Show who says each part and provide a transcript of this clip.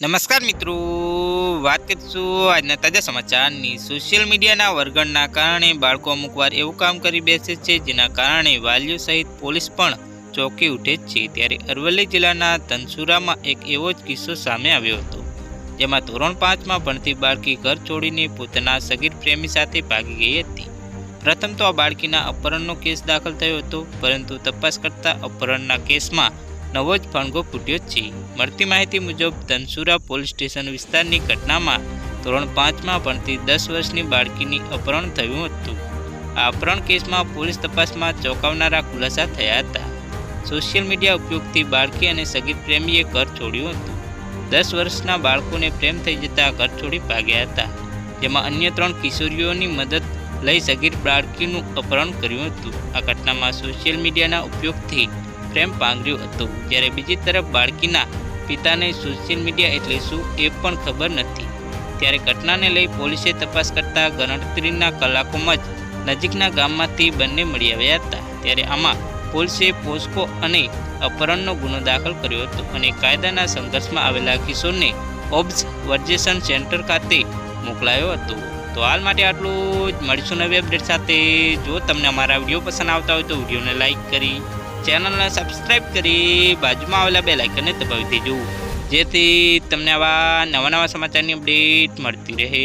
Speaker 1: નમસ્કાર મિત્રો, વાત કરીશું આજના તાજા સમાચારની। સોશિયલ મીડિયાના વરઘણના કારણે બાળકો અમુકવાર એવું કામ કરી બેસે છે જેના કારણે વાલીઓ સહિત પોલીસ પણ ચોંકી ઉઠે છે। ત્યારે અરવલ્લી જિલ્લાના ધનસુરામાં એક એવો જ કિસ્સો સામે આવ્યો હતો, જેમાં ધોરણ 5માં ભણતી બાળકી ઘર છોડીને પોતાના સગીર પ્રેમી સાથે ભાગી ગઈ હતી। પ્રથમ તો આ બાળકીના અપહરણનો કેસ દાખલ થયો હતો, પરંતુ તપાસ કરતા અપહરણના કેસમાં નવો જ ફણગો ફૂટ્યો છે। મળતી માહિતી મુજબ ધનસુરા પોલીસ સ્ટેશન વિસ્તારની ઘટનામાં ધોરણ 5માં ભણતી 10 વર્ષની બાળકીની અપહરણ થયું હતું। આ અપહરણ કેસમાં પોલીસ તપાસમાં ચોંકાવનારા ખુલાસા થયા હતા। સોશિયલ મીડિયા ઉપયોગથી બાળકી અને સગીર પ્રેમીએ ઘર છોડ્યું હતું। 10 વર્ષના બાળકોને પ્રેમ થઈ જતા ઘર છોડી ભાગ્યા હતા, જેમાં અન્ય 3 કિશોરીઓની મદદ લઈ સગીર બાળકીનું અપહરણ કર્યું હતું। આ ઘટનામાં સોશિયલ મીડિયાના ઉપયોગથી પ્રેમ પાંગર્યો હતો, જ્યારે બીજી તરફ બાળકીના પિતાને સોશિયલ મીડિયા એટલે શું એ પણ ખબર નથી। ત્યારે ઘટનાને લઈ પોલીસે તપાસ કરતા ગણતરીના કલાકોમાં જ નજીકના ગામમાંથી બંને મળી આવ્યા હતા। ત્યારે આમાં પોલીસે પોસ્કો અને અપહરણનો ગુનો દાખલ કર્યો હતો અને કાયદાના સંઘર્ષમાં આવેલા કિશોરને ઓબ્ઝર્વેશન સેન્ટર ખાતે મોકલાયો હતો। તો હાલ માટે આટલું જ, મળીશું નવી અપડેટ સાથે। જો તમને અમારા વિડીયો પસંદ આવતા હોય તો વિડીયોને લાઇક કરી, ચેનલને સબસ્ક્રાઈબ કરી બાજુમાં આવેલા બેલ આઇકનને દબાવી દેજો, જેથી તમને આવા નવા સમાચારની અપડેટ મળતી રહે।